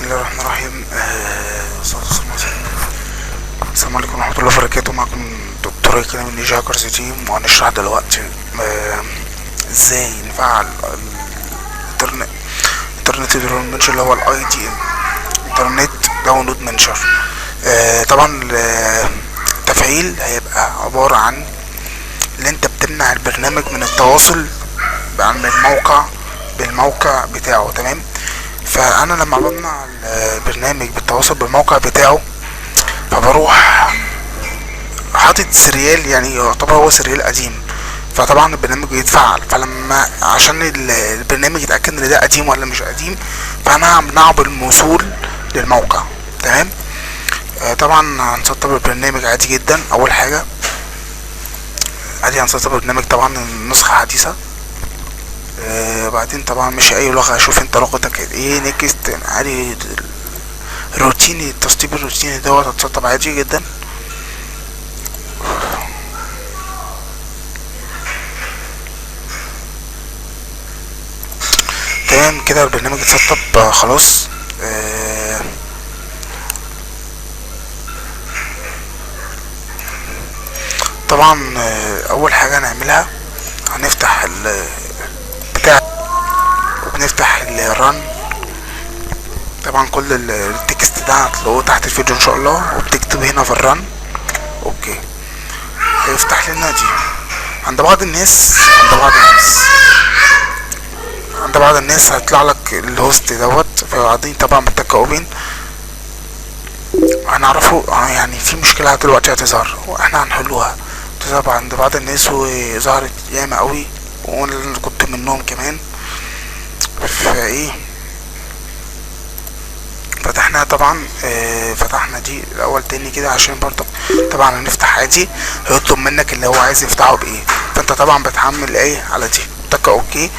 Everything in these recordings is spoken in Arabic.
بسم الله الرحمن الرحيم. والصلاة والسلام على سيدنا محمد. السلام عليكم ورحمة الله وبركاته. معكم دكتور كده من نيجي هاكرز تيم، وهنشرح دلوقتي ازاي نفعل الانترنت داونلود منشر اللي هو الاي دي ام، انترنت داونلود منشر. طبعا التفعيل هيبقى عبارة عن اللي انت بتمنع البرنامج من التواصل عن بالموقع بتاعه. تمام. فانا لما بمنع البرنامج بالتواصل بالموقع بتاعه، فبروح حاطط سريال، يعني يعتبر هو سريال قديم، فطبعا البرنامج بيتفعل. فلما عشان البرنامج يتاكد ان ده قديم ولا مش قديم، فانا همنعه بالوصول للموقع. تمام. طبعا هنسطب البرنامج عادي جدا. اول حاجه عادي هنسطب البرنامج، طبعا النسخه حديثه. بعدين طبعا مش اي لغة، شوف انت لغتك ايه. نيكست عادي، روتيني التسطيب الروتيني دوت هتسطب عادي جدا. تمام كده البرنامج اتسطب خلاص. طبعا اول حاجة هنعملها هنفتح وبنفتح الرن. طبعا كل التكست ده هتلاقوه تحت الفيديو ان شاء الله، وبتكتب هنا في الرن اوكي. هيفتح لنا دي عند بعض الناس هيطلع لك الهوست دوت. فبعدين طبعا بتك اوبن هنعرفه، يعني في مشكلة دلوقتي هتظهر واحنا هنحلوها. تظهر عند بعض الناس وظهرت ياما قوي، وانا كنت منهم كمان. فايه فتحنا طبعا فتحنا دي الاول تاني كده عشان برضه طبعا هنفتح عادي. هيطلب منك اللي هو عايز يفتحه بايه، فانت طبعا بتحمل ايه على دي، تك اوكي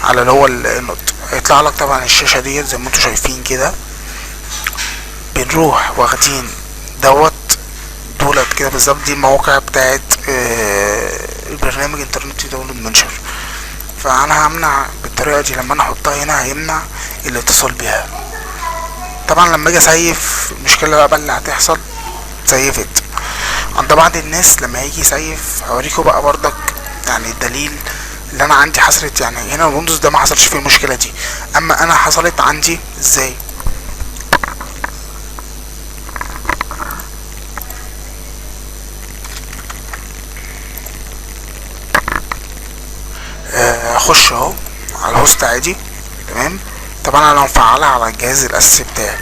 على اللي هو النوت. هيطلع لك طبعا الشاشه ديت زي ما انتم شايفين كده. بنروح واخدين دولت كده بالظبط، دي المواقع بتاعت البرنامج انترنت داونلود منشر. فانا همنع بالطريقه دي، لما انا احطها هنا هيمنع الاتصال بيها. طبعا لما اجي اسيف، المشكله بقى اللي هتحصل سيفت عند بعض الناس. لما يجي يسيف هوريكم بقى برضك يعني الدليل اللي انا عندي حصلت. يعني هنا الويندوز ده ما حصلش فيه المشكله دي، اما انا حصلت عندي ازاي. اخش اهو على الهوست عادي. تمام. طبعا انا مفعلها على الجهاز الاساسي بتاعي،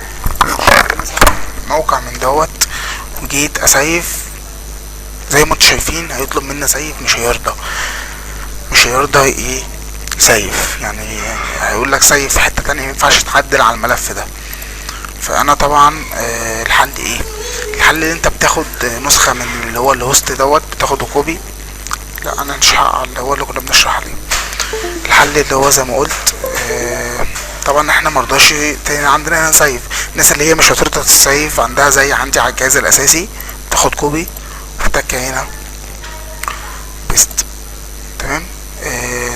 موقع من دوت، وجيت اسيف زي ما انتم شايفين. هيطلب مني سيف، مش هيرضى ايه سيف، يعني هيقول لك سيف في حته تانية، مينفعش تعدل على الملف ده. فانا طبعا الحل ايه؟ الحل اللي انت بتاخد نسخه من اللي هو الهوست دوت، بتاخده كوبي. لا انا مش على اللي هو اللي كنا بنشرح عليه. الحل اللي هو زي ما قلت طبعا احنا مرضاش تاني عندنا هنا نسيف. الناس اللي هي مش هترضى تسيف عندها زي عندي على الجهاز الاساسي، تاخد كوبي وتتك هنا بيست. تمام.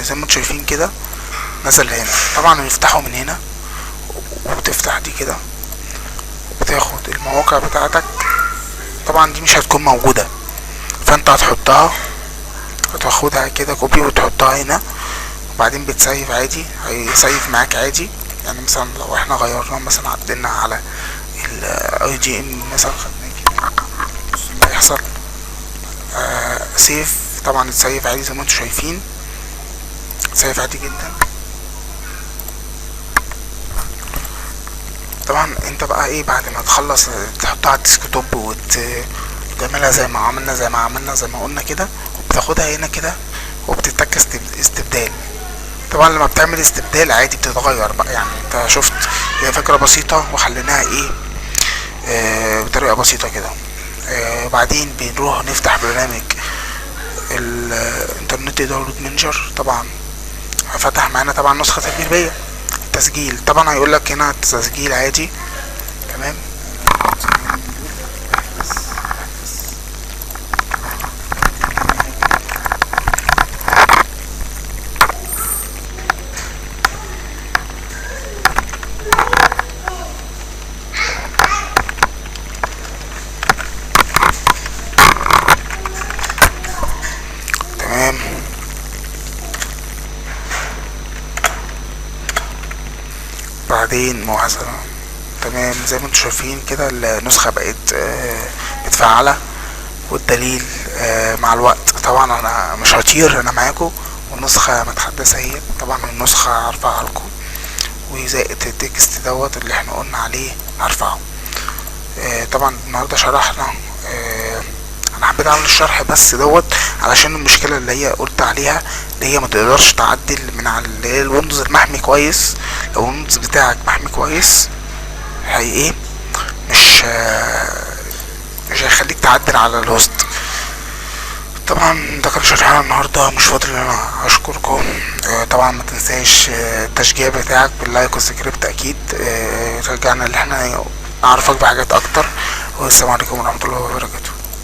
زي ما انتم شايفين كده نزل هنا. طبعا هنفتحه من هنا، وتفتح دي كده وتاخد المواقع بتاعتك. طبعا دي مش هتكون موجودة، فانت هتاخدها كده كوبي وتحطها هنا، وبعدين بتسيف عادي. هيسيف معاك عادي. يعني مثلا لو احنا غيرنا مثلا عدلنا على الاي جي ام مثلا، خدنا كده هيحصل سيف. طبعا تسيف عادي زي ما انتم شايفين، سيف عادي جدا. طبعا انت بقى ايه بعد ما تخلص تحطها على الديسكتوب وتعملها زي ما عملنا قلنا كده، وبتاخدها هنا كده وبتتك استبدال. طبعا لما بتعمل استبدال عادي بتتغير بقى، يعني انت شفت هي فكرة بسيطة وحليناها ايه بطريقة بسيطة كده. بعدين بنروح نفتح برنامج الانترنت داونلود منشر. طبعا فتح معانا طبعا نسخة تجريبية تسجيل. طبعا هيقول لك هنا تسجيل عادي. تمام. وبعدين موحدة. تمام، زي ما انتم شايفين كده النسخة بقت متفعلة، والدليل مع الوقت. طبعا انا مش هطير، انا معاكم، والنسخة متحدثة اهي. طبعا النسخة هرفعها لكم، وزائد التكست دوت اللي احنا قلنا عليه هرفعه. طبعا النهاردة شرحنا، انا حبيت اعمل الشرح بس دوت علشان المشكلة اللي هي قلت عليها، اللي هي ما تقدرش تعدل من على اللي هي الويندوز المحمي كويس. لو الويندوز بتاعك محمي كويس هي ايه، مش هيخليك تعدل على الهوست. طبعا ده كان شرحنا النهارده، مش فاضل ان انا اشكركم. طبعا ما تنساش التشجيع بتاعك باللايك والسكريبت، اكيد ترجعنا اللي احنا نعرفك بحاجات اكتر. والسلام عليكم ورحمه الله وبركاته.